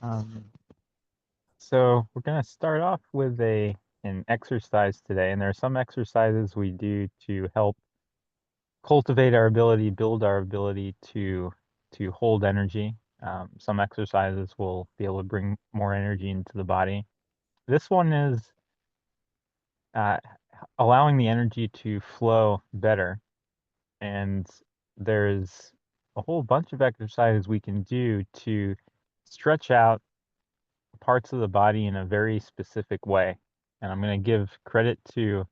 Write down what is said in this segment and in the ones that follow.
Um, so we're going to start off with an exercise today, and there are some exercises we do to help cultivate our ability, build our ability to hold energy. Some exercises will be able to bring more energy into the body. This one is uh, allowing the energy to flow better, and there's a whole bunch of exercises we can do to stretch out parts of the body in a very specific way. And I'm going to give credit to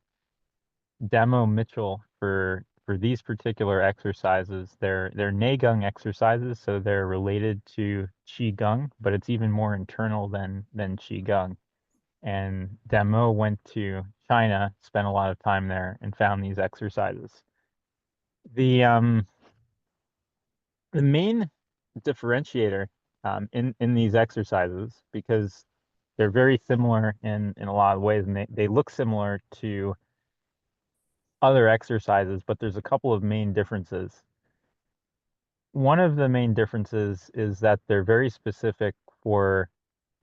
Demo Mitchell for these particular exercises. They're Neigong exercises, so they're related to Qigong, but it's even more internal than Qigong. And Demo went to China, spent a lot of time there, and found these exercises. The um the main differentiator in these exercises, because they're very similar in a lot of ways, and they look similar to other exercises, but there's a couple of main differences. One of the main differences is that they're very specific for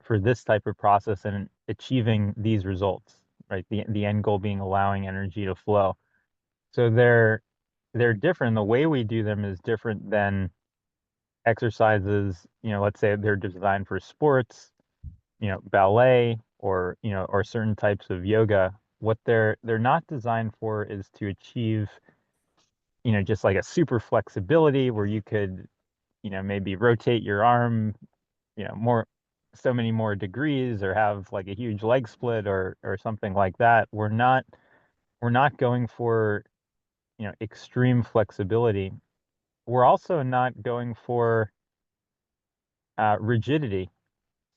this type of process and achieving these results, right? The end goal being allowing energy to flow. So they're different. The way we do them is different than exercises, let's say they're designed for sports, ballet or certain types of yoga. What they're not designed for is to achieve, just like a super flexibility where you could, maybe rotate your arm, more so many more degrees or have like a huge leg split or something like that. We're not going for, extreme flexibility. We're also not going for rigidity.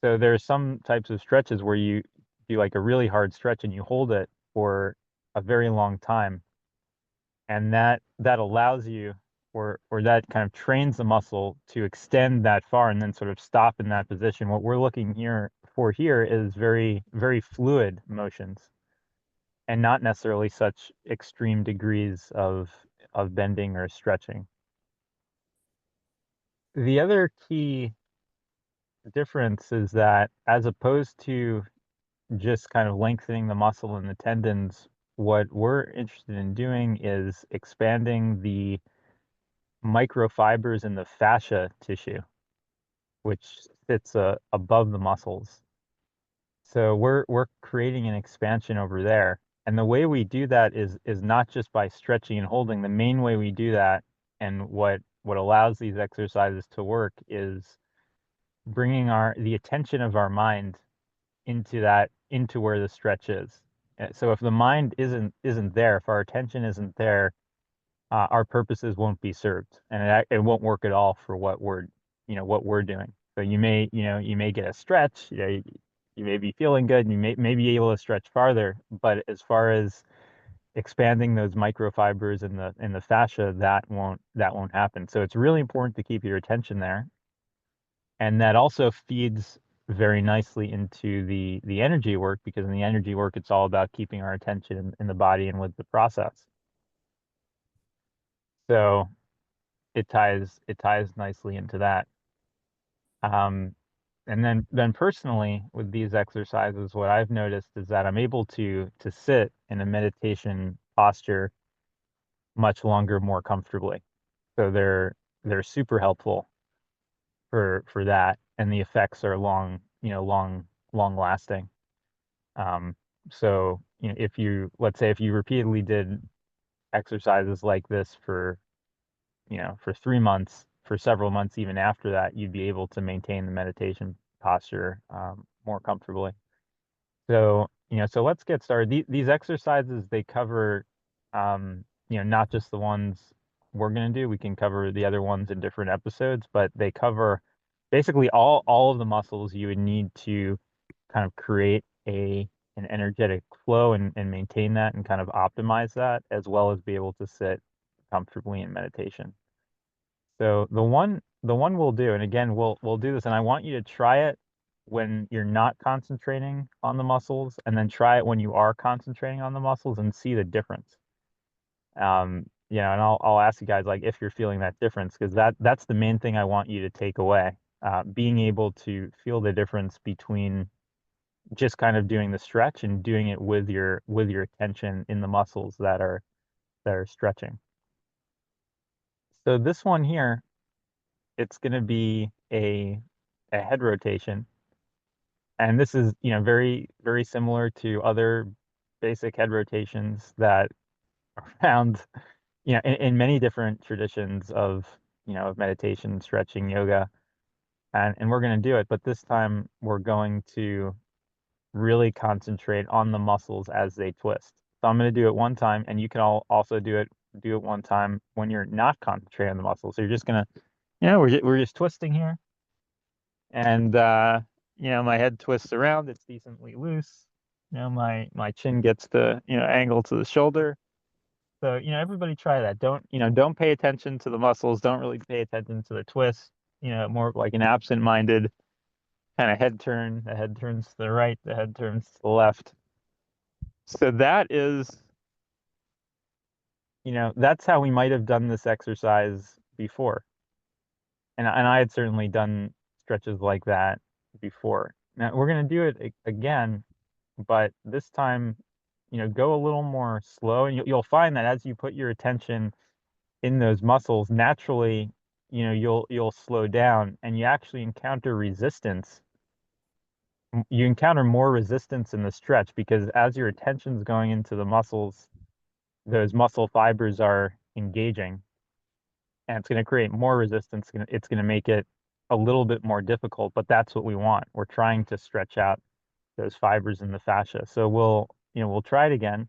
So there's some types of stretches where you do like a really hard stretch and you hold it for a very long time, and that allows you, or that kind of trains the muscle to extend that far and then sort of stop in that position. What we're looking here is very, very fluid motions and not necessarily such extreme degrees of bending or stretching. The other key difference is that as opposed to just kind of lengthening the muscle and the tendons, what we're interested in doing is expanding the microfibers in the fascia tissue, which sits above the muscles. So we're creating an expansion over there. And the way we do that is not just by stretching and holding. The main way we do that, and what allows these exercises to work, is bringing the attention of our mind into where the stretch is. So if the mind isn't there, if our attention isn't there, our purposes won't be served, and it won't work at all for what we're doing. So you may get a stretch, you may be feeling good, and you may be able to stretch farther, but as far as expanding those microfibers in the fascia, that won't happen. So it's really important to keep your attention there, and that also feeds very nicely into the energy work, because in the energy work, it's all about keeping our attention in the body and with the process. So it ties nicely into that. Um, and then personally with these exercises, what I've noticed is that I'm able to sit in a meditation posture much longer, more comfortably. So they're super helpful for that, and the effects are long lasting. So if let's say if you repeatedly did exercises like this for 3 months, for several months, even after that, you'd be able to maintain the meditation posture more comfortably. So let's get started. These exercises, they cover, not just the ones we're going to do. We can cover the other ones in different episodes, but they cover basically all of the muscles you would need to kind of create an energetic flow and maintain that and kind of optimize that, as well as be able to sit comfortably in meditation. So the one we'll do, and again, we'll do this, and I want you to try it when you're not concentrating on the muscles, and then try it when you are concentrating on the muscles and see the difference. And I'll ask you guys, like, if you're feeling that difference, because that's the main thing I want you to take away. being able to feel the difference between just kind of doing the stretch and doing it with your tension in the muscles that are stretching. So this one here, it's going to be a head rotation, and this is, you know, very similar to other basic head rotations that are found, you know, in many different traditions of, you know, of meditation, stretching, yoga, and we're going to do it, but this time we're going to really concentrate on the muscles as they twist. So I'm going to do it one time, and you can all also do it one time when you're not concentrating on the muscles. So you're just gonna, you know, we're just twisting here, and you know, my head twists around. It's decently loose. You know, my chin gets the, you know, angle to the shoulder. So, you know, everybody try that. Don't, you know, don't pay attention to the muscles. Don't really pay attention to the twist. You know, more like an absent-minded kind of head turn. The head turns to the right, the head turns to the left. So that is, you know, that's how we might have done this exercise before. And I had certainly done stretches like that before. Now we're going to do it again, but this time, you know, go a little more slow, and you'll find that as you put your attention in those muscles, naturally, you know, you'll slow down, and you actually encounter resistance. You encounter more resistance in the stretch because as your attention's going into the muscles, those muscle fibers are engaging, and it's going to create more resistance. It's going to make it a little bit more difficult, but that's what we want. We're trying to stretch out those fibers in the fascia. So we'll, you know, we'll try it again.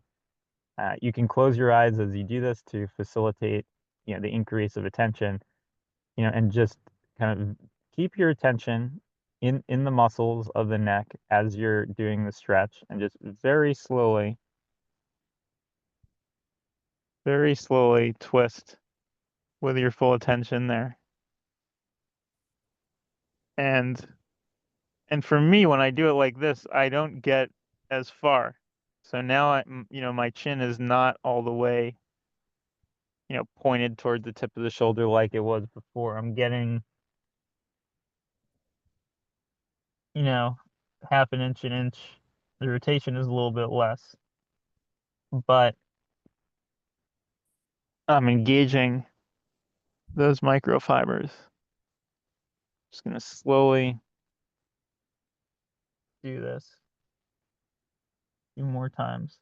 You can close your eyes as you do this to facilitate, you know, the increase of attention, you know, and just kind of keep your attention in the muscles of the neck as you're doing the stretch, and just very slowly twist with your full attention there. And for me, when I do it like this, I don't get as far. So now you know, my chin is not all the way, you know, pointed toward the tip of the shoulder like it was before. I'm getting, you know, half an inch, an inch. The rotation is a little bit less, but I'm engaging those microfibers. Just gonna slowly do this a few more times.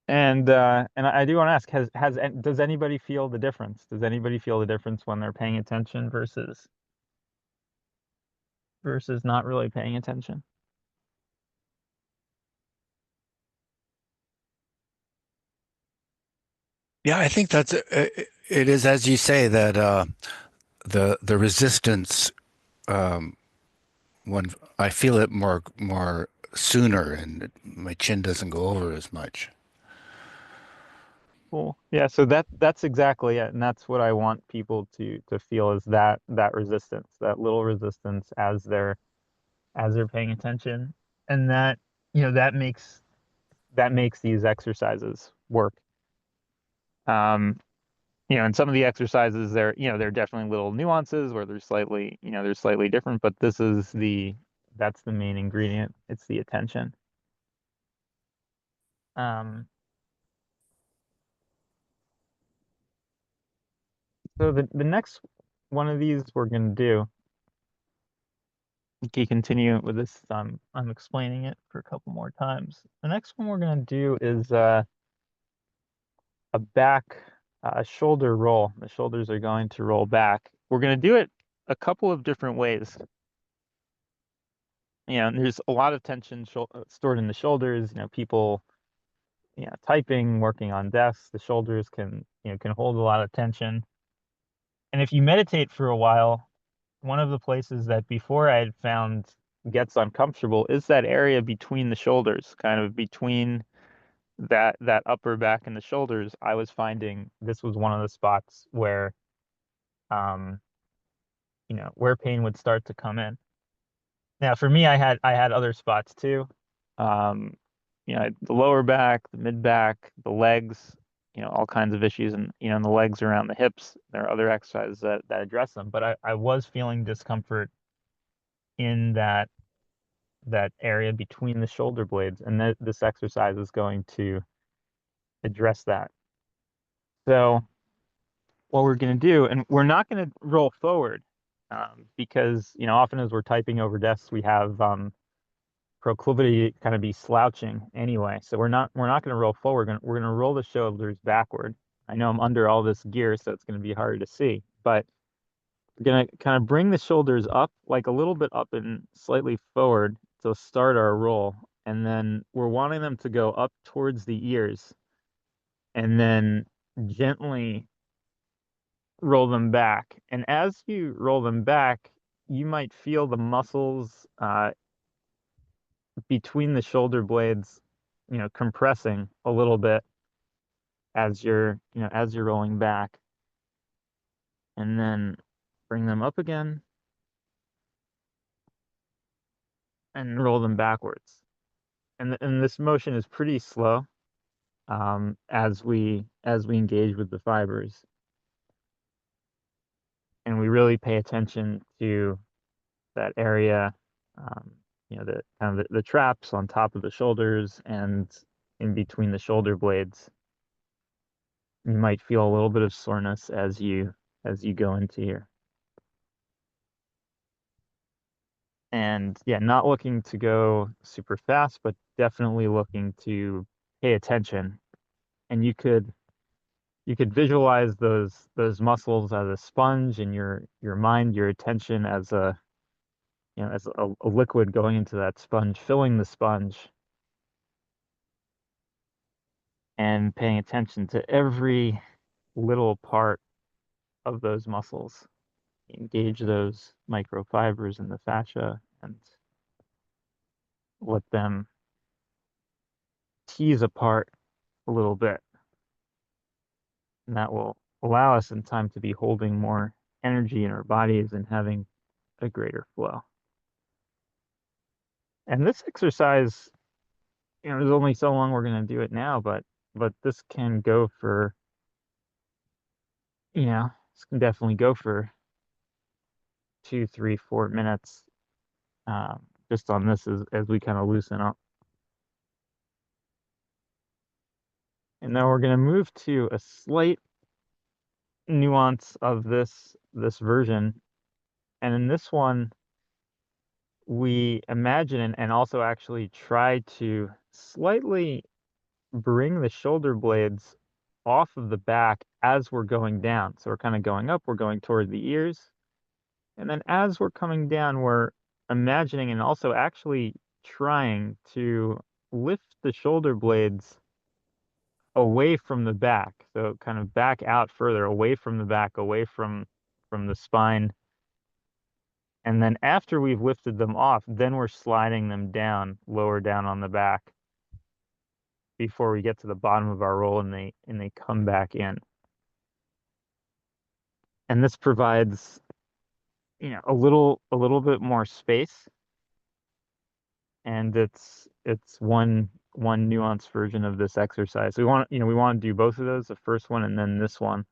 And I do want to ask, does anybody feel the difference? Does anybody feel the difference when they're paying attention versus not really paying attention? Yeah, I think it is as you say that the resistance when I feel it more sooner and my chin doesn't go over as much. Cool. Yeah, so that's exactly it, and that's what I want people to feel is that resistance, that little resistance as they're paying attention, and that, you know, that makes these exercises work. You know, and some of the exercises there, you know, there are definitely little nuances where they're slightly, you know, they're slightly different, but this is that's the main ingredient. It's the attention. Um, so the next one of these we're gonna do, okay, continue with this. I'm explaining it for a couple more times. The next one we're gonna do is a back shoulder roll. The shoulders are going to roll back. We're gonna do it a couple of different ways. You know, and there's a lot of tension stored in the shoulders. You know, people, you know, typing, working on desks, the shoulders can, you know, can hold a lot of tension. And if you meditate for a while, one of the places that before I had found gets uncomfortable is that area between the shoulders, kind of between that upper back and the shoulders. I was finding this was one of the spots where, um, you know, where pain would start to come in. Now, for me, I had other spots too. Um, you know, the lower back, the mid back, the legs. all kinds of issues and in the legs around the hips. There are other exercises that address them, but I was feeling discomfort in that area between the shoulder blades, and this exercise is going to address that. So what we're going to do, and we're not going to roll forward, because often as we're typing over desks, we have proclivity to kind of be slouching anyway. So we're not going to roll forward. We're going to roll the shoulders backward. I know I'm under all this gear, so it's going to be harder to see, but we're going to kind of bring the shoulders up, like a little bit up and slightly forward to start our roll. And then we're wanting them to go up towards the ears and then gently roll them back. And as you roll them back, you might feel the muscles between the shoulder blades, compressing a little bit as you're rolling back, and then bring them up again and roll them backwards. And this motion is pretty slow, as we engage with the fibers, and we really pay attention to that area, um, the kind of the traps on top of the shoulders and in between the shoulder blades. You might feel a little bit of soreness as you go into here. And yeah, not looking to go super fast, but definitely looking to pay attention. And you could visualize those muscles as a sponge, and your mind, your attention as a liquid going into that sponge, filling the sponge, and paying attention to every little part of those muscles. Engage those microfibers in the fascia and let them tease apart a little bit. And that will allow us in time to be holding more energy in our bodies and having a greater flow. And this exercise, there's only so long we're going to do it now, but this can go for, this can definitely go for 2, 3, 4 minutes, just on this as we kind of loosen up. And then we're going to move to a slight nuance of this version. And in this one, we imagine and also actually try to slightly bring the shoulder blades off of the back as we're going down. So we're kind of going up, we're going toward the ears. And then as we're coming down, we're imagining and also actually trying to lift the shoulder blades away from the back. So kind of back out further, away from the back, away from the spine. And then after we've lifted them off, then we're sliding them down, lower down on the back before we get to the bottom of our roll, and they come back in. And this provides, a little bit more space, and it's one nuanced version of this exercise. We want to do both of those, the first one and then this one,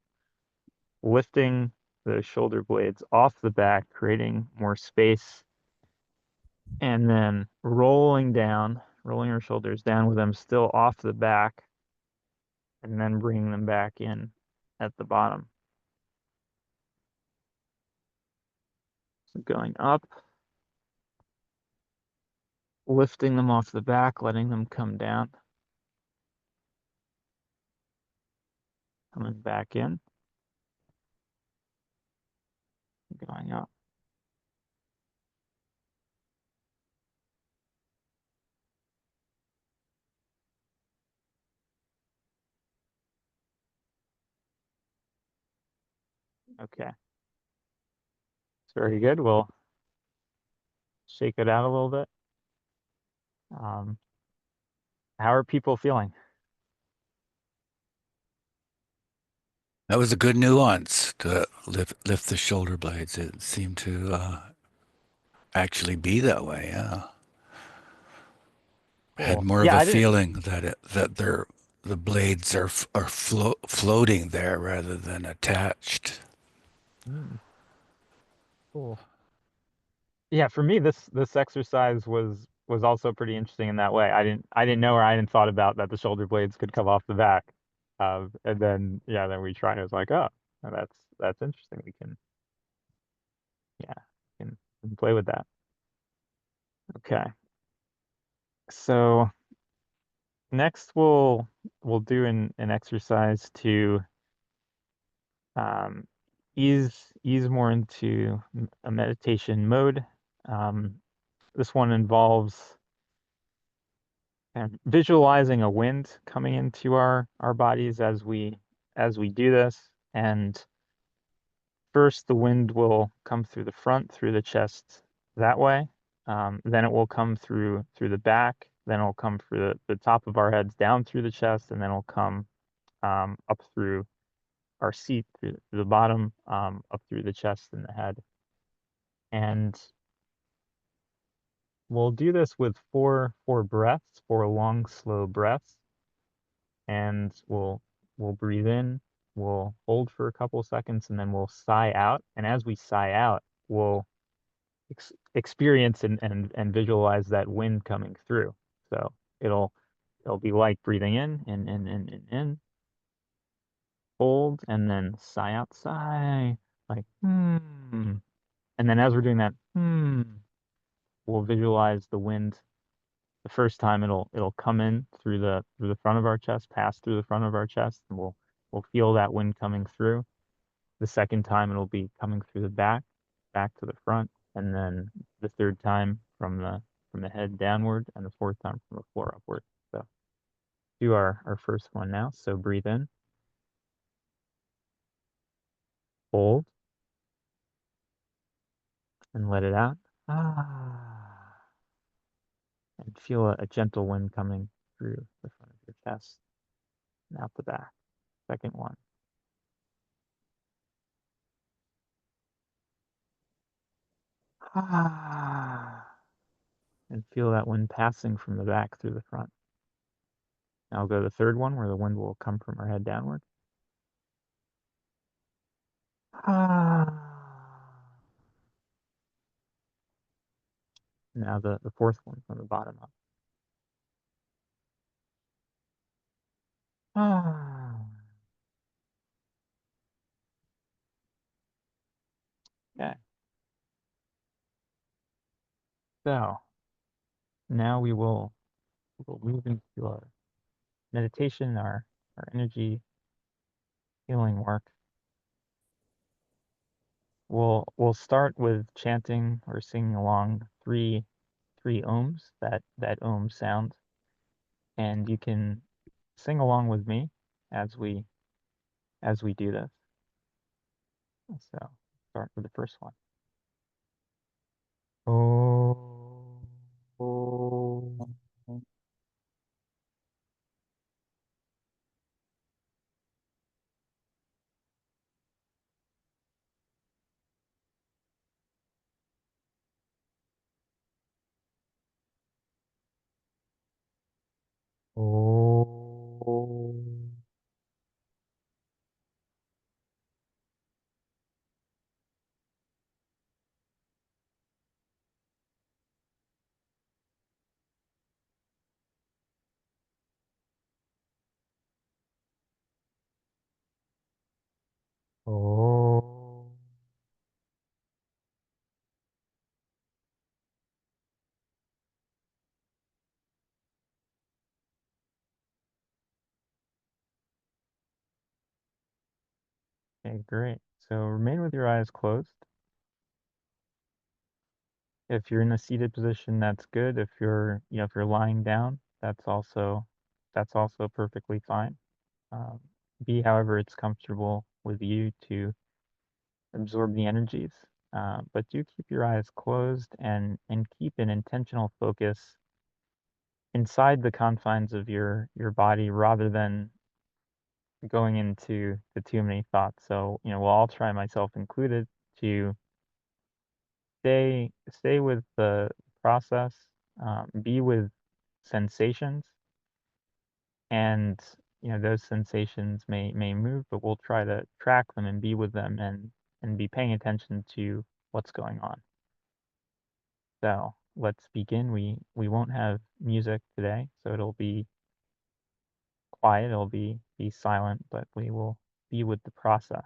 lifting the shoulder blades off the back, creating more space, and then rolling our shoulders down with them still off the back, and then bringing them back in at the bottom. So going up, lifting them off the back, letting them come down, coming back in, going up. Okay, it's very good. We'll shake it out a little bit. Um, how are people feeling? That was a good nuance to lift the shoulder blades. It seemed to actually be that way. Yeah, had Cool. more of Yeah, a I didn't. feeling that they're the blades are floating there rather than attached. Mm, cool. Yeah, for me, this exercise was also pretty interesting in that way. I didn't know or I hadn't thought about that the shoulder blades could come off the back. And then yeah, then we tried. It was like, oh, that's interesting. We can yeah, we can play with that. Okay. So next we'll do an exercise to um, ease more into a meditation mode. Um, this one involves kind of visualizing a wind coming into our bodies as we do this. And first, the wind will come through the front, through the chest that way. Then it will come through the back. Then it'll come through the top of our heads down through the chest, and then it'll come up through our seat, through the bottom, up through the chest and the head. And we'll do this with four breaths, four long, slow breaths. And we'll breathe in, we'll hold for a couple seconds, and then we'll sigh out. And as we sigh out, we'll experience and visualize that wind coming through. So it'll it'll be like breathing in, hold, and then sigh out, sigh, like And then as we're doing that, we'll visualize the wind. The first time it'll come in through the front of our chest, pass through the front of our chest, and we'll feel that wind coming through. The second time it'll be coming through the back to the front, and then the third time from the head downward, and the fourth time from the floor upward. So do our first one now. So breathe in, hold, and let it out. Ah, and feel a gentle wind coming through the front of your chest and out the back. Second one. Ah, and feel that wind passing from the back through the front. Now I'll go to the third one where the wind will come from our head downward. Ah. Now the fourth one from the bottom up. Ah. Okay. So now we will move into our meditation, our energy healing work. We'll start with chanting or singing along three ohms, that ohm sound, and you can sing along with me as we do this. So start with the first one. Oh, oh, oh. Oh. Okay, great. So remain with your eyes closed. If you're in a seated position, that's good. If if you're lying down, that's also perfectly fine. Um, be however it's comfortable with you to absorb the energies. But do keep your eyes closed and keep an intentional focus inside the confines of your body rather than going into the too many thoughts. So, we'll all try, myself included, to stay with the process, be with sensations, and those sensations may move, but we'll try to track them and be with them and be paying attention to what's going on. So let's begin. We won't have music today, so it'll be quiet, it'll be silent, but we will be with the process.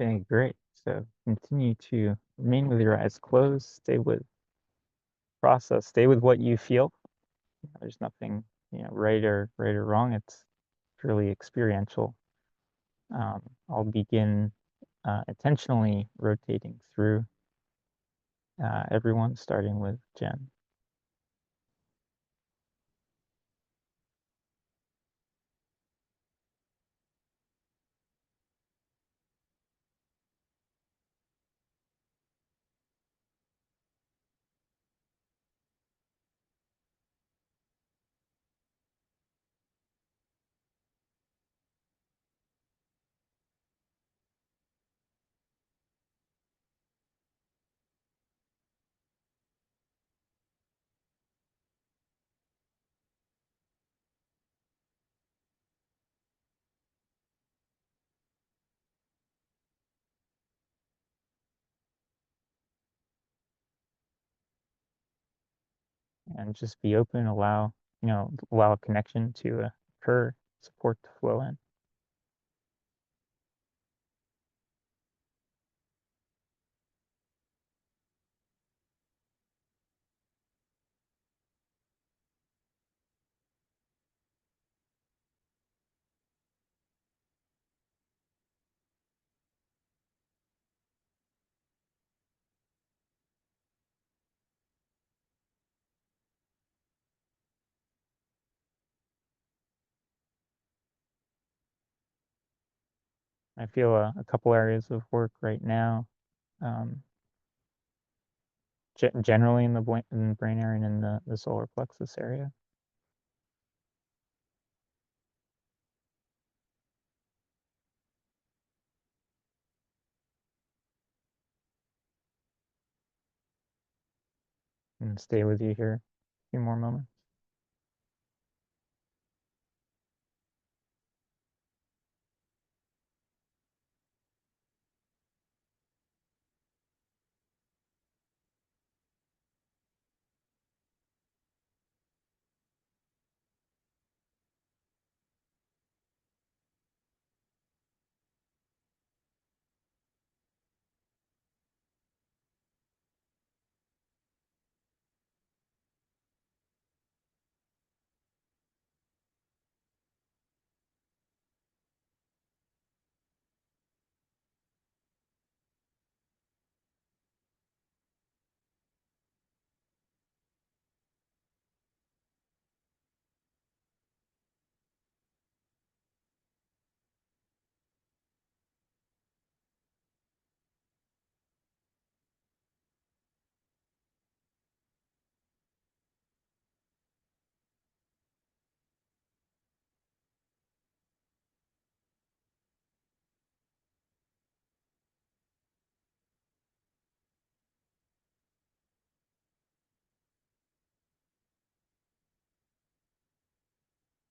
Okay, great. So continue to remain with your eyes closed, stay with process, stay with what you feel. There's nothing, right or wrong. It's purely experiential. I'll begin intentionally rotating through everyone, starting with Jen. And just be open, allow a connection to occur, support to flow in. I feel a couple areas of work right now, um, generally in the brain area and in the solar plexus area. And stay with you here a few more moments.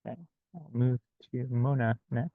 Okay, I'll move to Mona next.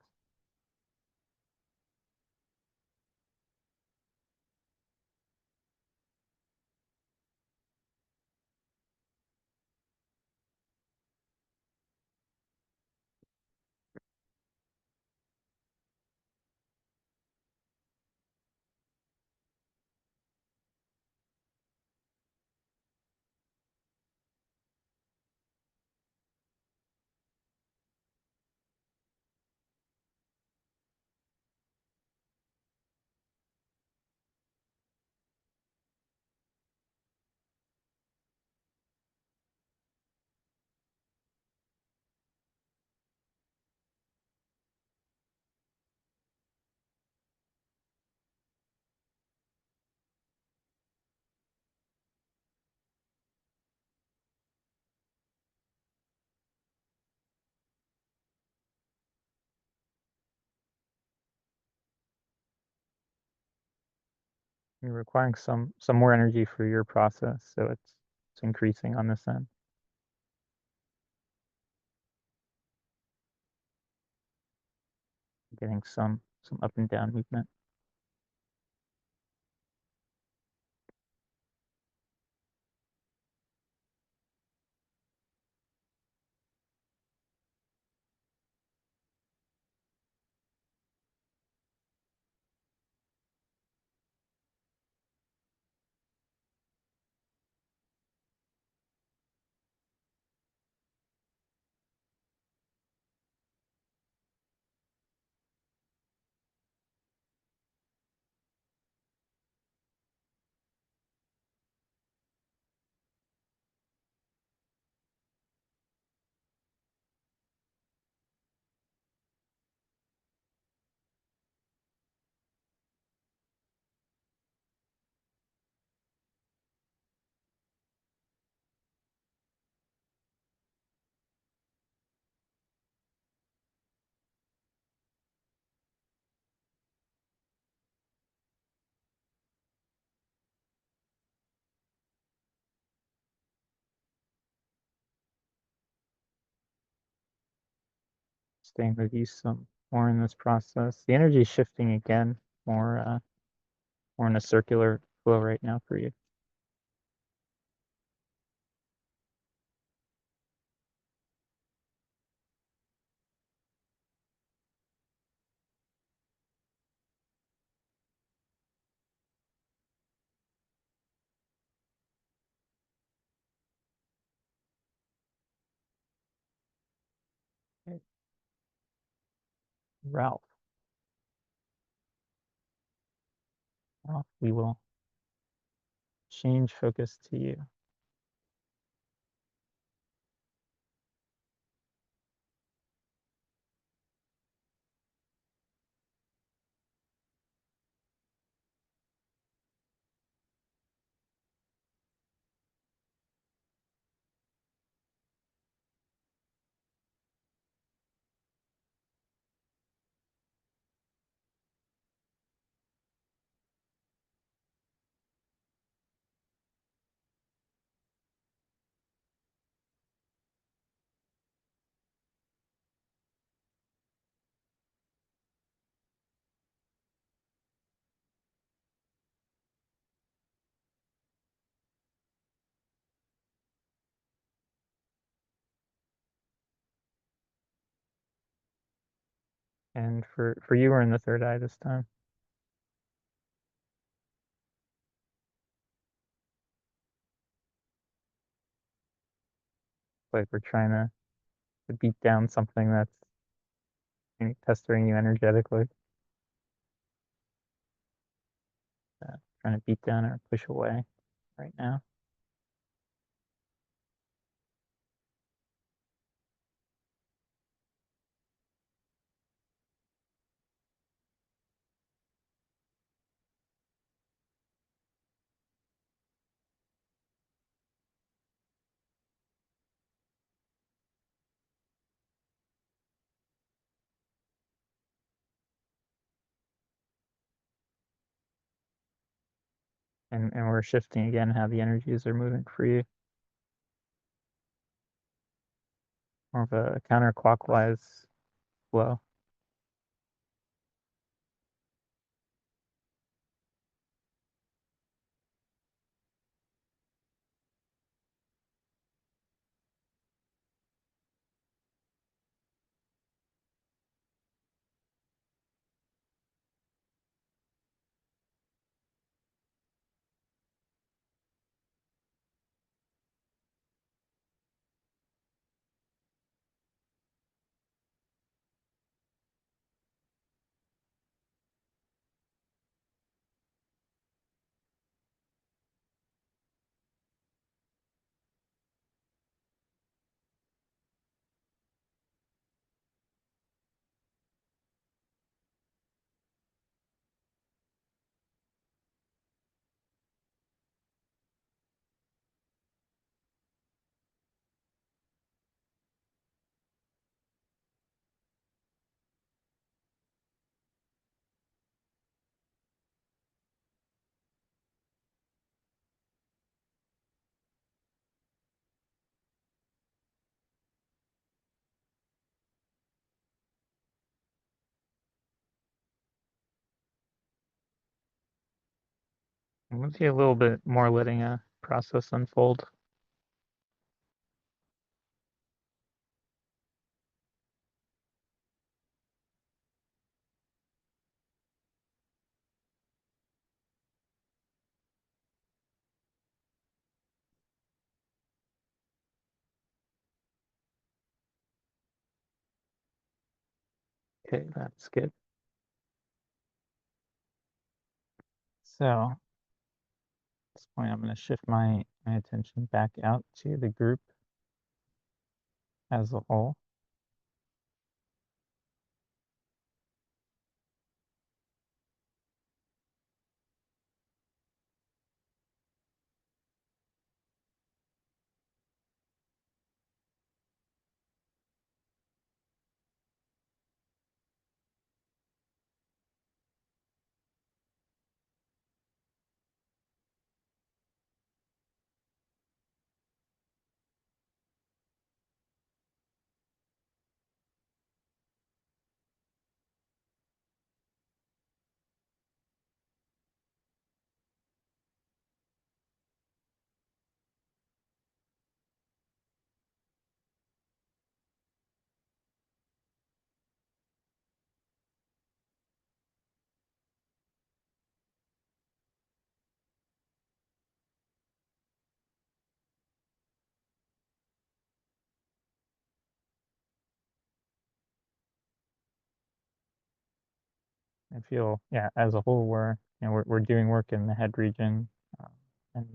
You're requiring some more energy for your process, so it's increasing on this end. Getting some up and down movement. Staying with you some more in this process. The energy is shifting again, more in a circular flow right now for you. Okay. Ralph, we will change focus to you. And for you, we're in the third eye this time. Like we're trying to beat down something that's pestering you energetically. Trying to beat down or push away right now. And we're shifting again how the energies are moving for you. more of a counterclockwise flow. We'll see a little bit more letting a process unfold. Okay, that's good. So at this point, I'm going to shift my attention back out to the group as a whole. I feel, yeah, as a whole, we're doing work in the head region, um,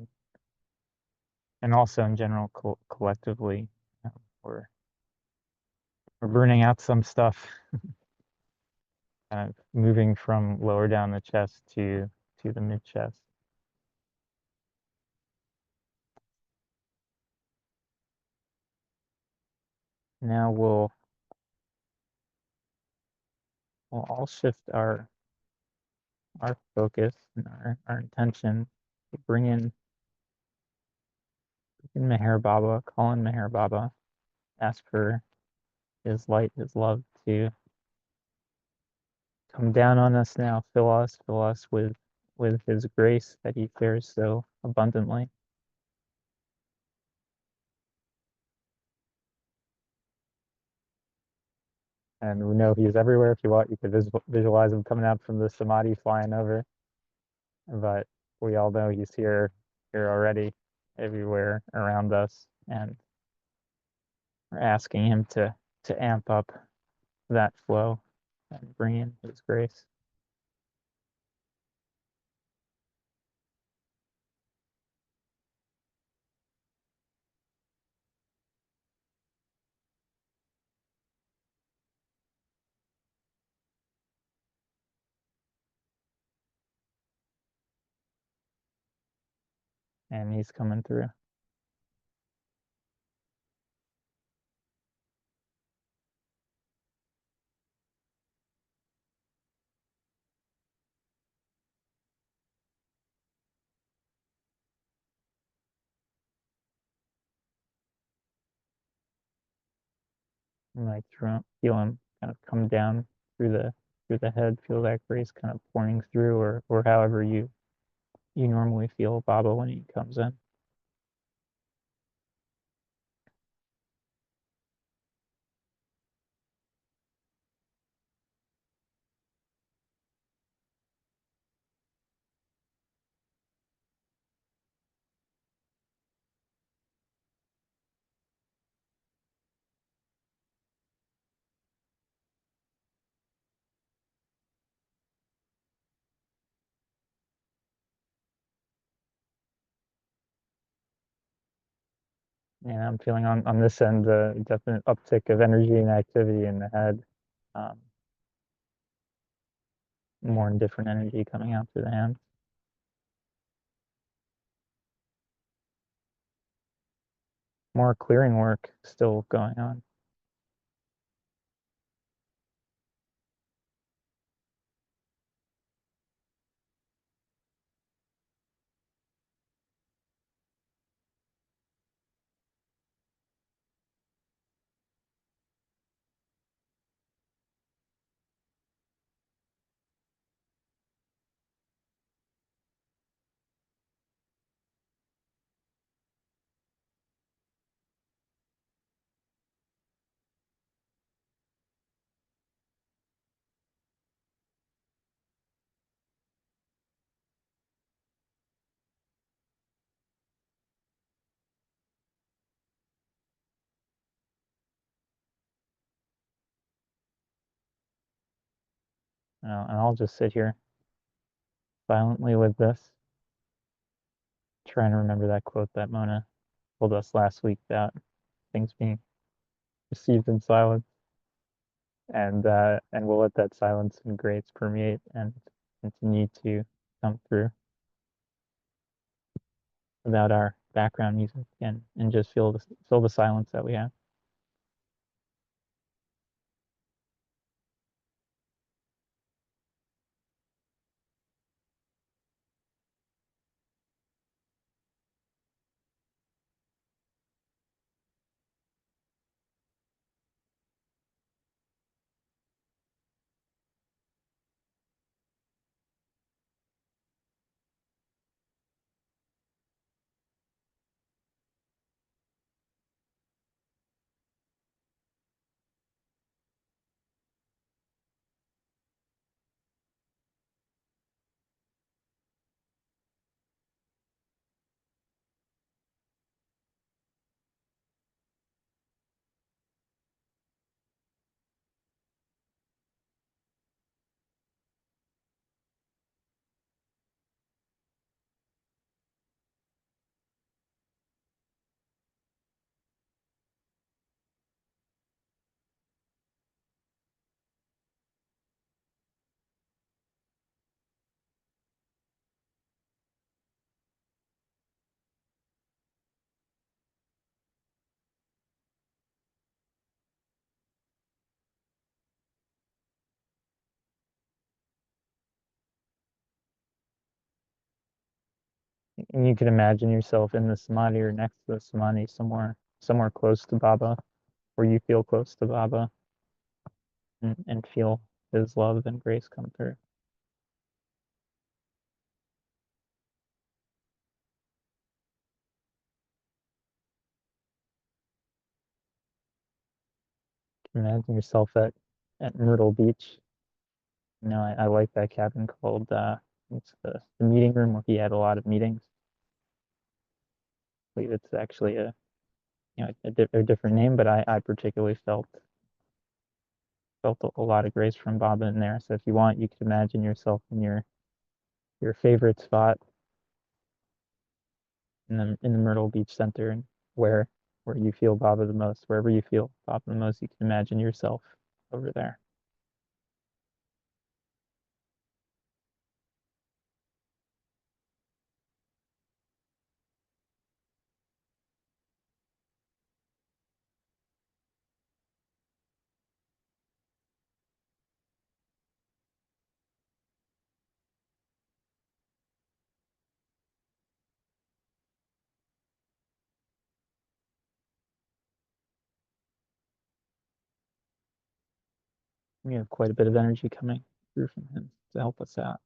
and also in general collectively, um, we're we're burning out some stuff, kind of moving from lower down the chest to the mid chest. Now we'll all shift our focus and our intention to bring in Meher Baba, call in Meher Baba, ask for his light, his love to come down on us now, fill us with his grace that he shares so abundantly. And we know he's everywhere. If you want, you could visualize him coming out from the samadhi flying over. But we all know he's here already, everywhere around us, and we're asking him to amp up that flow and bring in his grace. And he's coming through. And like feel him kind of come down through the head, feel that grace kind of pouring through, or however you normally feel Baba when he comes in. And I'm feeling on this end a definite uptick of energy and activity in the head. Um, More and different energy coming out through the hands. More clearing work still going on. And I'll just sit here silently with this, trying to remember that quote that Mona told us last week about things being received in silence, and we'll let that silence and grace permeate and continue to come through without our background music and just feel the silence that we have. And you can imagine yourself in the samadhi or next to the samadhi somewhere close to Baba, where you feel close to Baba and feel his love and grace come through. Imagine yourself at Myrtle Beach. I like that cabin called it's the meeting room where he had a lot of meetings. I believe it's actually a different name, but I particularly felt a lot of grace from Baba in there. So if you want, you could imagine yourself in your favorite spot in the Myrtle Beach Center, and where where you feel Baba the most, wherever you feel Baba the most, you can imagine yourself over there. We have quite a bit of energy coming through from him to help us out.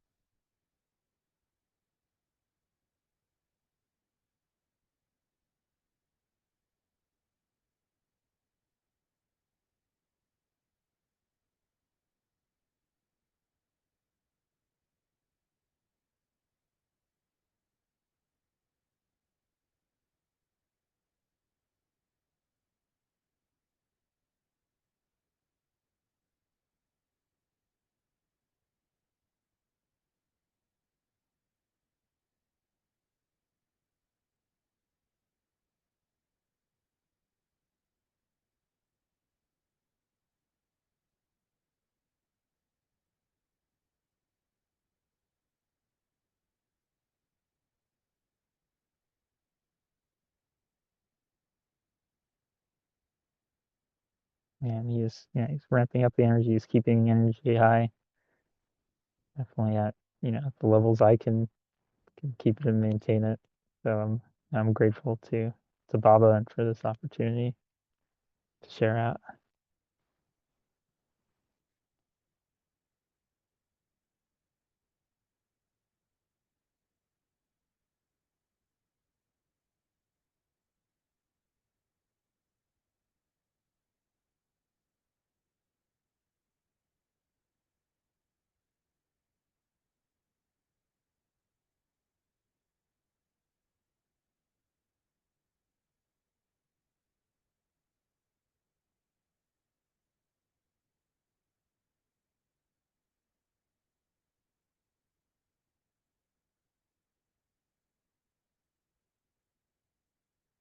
And he's ramping up the energy. He's keeping the energy high. Definitely at, the levels I can keep it and maintain it. So I'm grateful to Baba and for this opportunity to share out.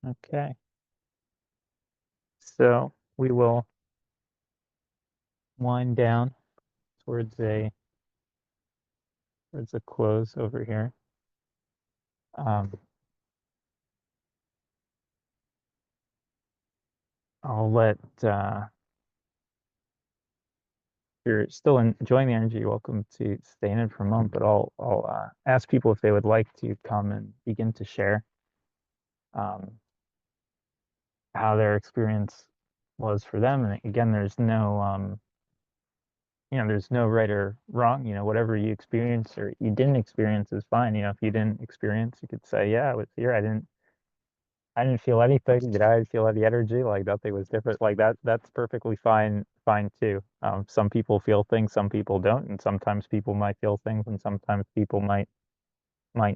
Okay. So we will wind down towards a close over here. Um, I'll let if you're still enjoying the energy, you're welcome to stay in it for a moment, but I'll ask people if they would like to come and begin to share um, how their experience was for them. And again, there's no right or wrong. Whatever you experience or you didn't experience is fine. If you didn't experience, you could say, yeah, I was here. I didn't feel anything. Did I feel any energy? Like nothing was different. Like that. That's perfectly fine too. Some people feel things, some people don't, and sometimes people might feel things, and sometimes people might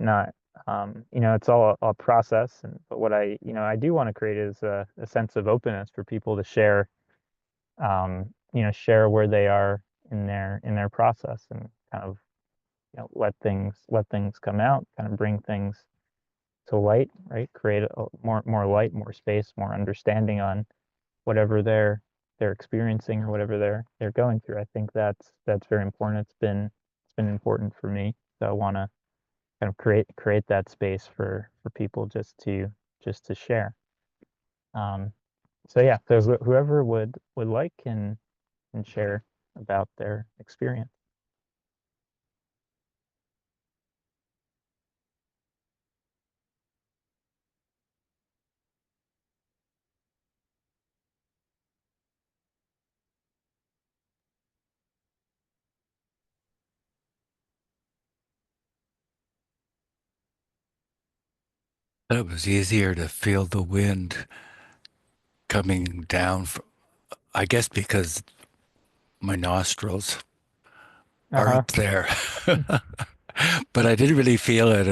not. It's all a process. But what I do want to create is a sense of openness for people to share where they are in their process and kind of let things come out, kind of bring things to light, right? Create more light, more space, more understanding on whatever they're experiencing or whatever they're going through. I think that's very important. It's been important for me. So I want to kind of create that space for people just to share. Um, so yeah, so whoever would like can share about their experience. It was easier to feel the wind coming down, I guess because my nostrils are Uh-huh. up there. But I didn't really feel it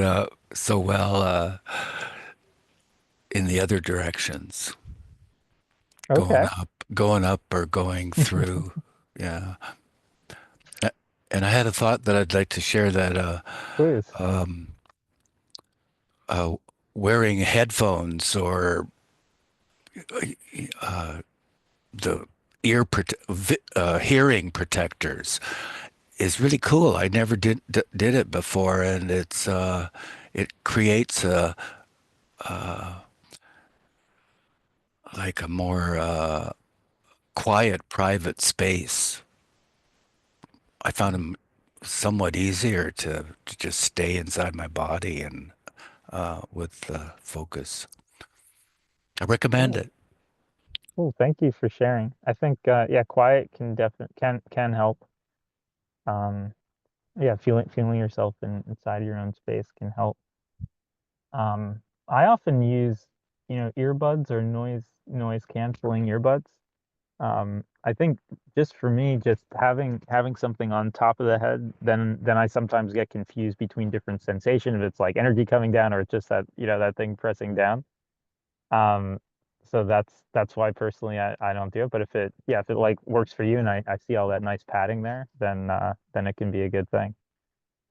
so well in the other directions, Okay. going up or going through. Yeah. A- And I had a thought that I'd like to share that Please. um, uh, wearing headphones or the hearing protectors is really cool. I never did it before, and it creates a like a more quiet, private space. I found them somewhat easier to just stay inside my body and with focus. I recommend Cool. it. Cool. Thank you for sharing. I think yeah, quiet can definitely can help. Um yeah, feeling yourself inside your own space can help. I often use, earbuds or noise canceling earbuds. I think just for me, just having something on top of the head, then I sometimes get confused between different sensation if it's like energy coming down or it's just that, that thing pressing down. Um, so that's why personally I don't do it. But if it like works for you and I see all that nice padding there, then it can be a good thing.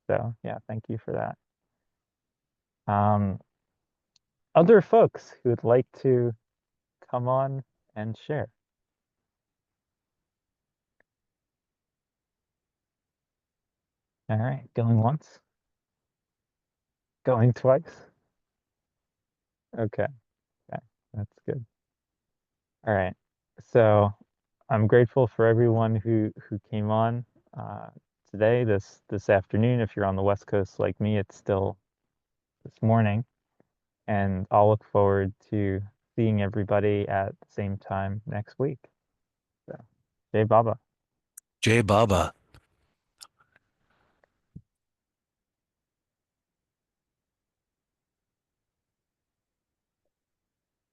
So yeah, thank you for that. Um, Other folks who would like to come on and share. All right, going once, going twice. Okay, okay, that's good. All right. So I'm grateful for everyone who came on uh, today, this afternoon. If you're on the West Coast like me, it's still this morning, and I'll look forward to seeing everybody at the same time next week. So, Jay Baba. Jay Baba.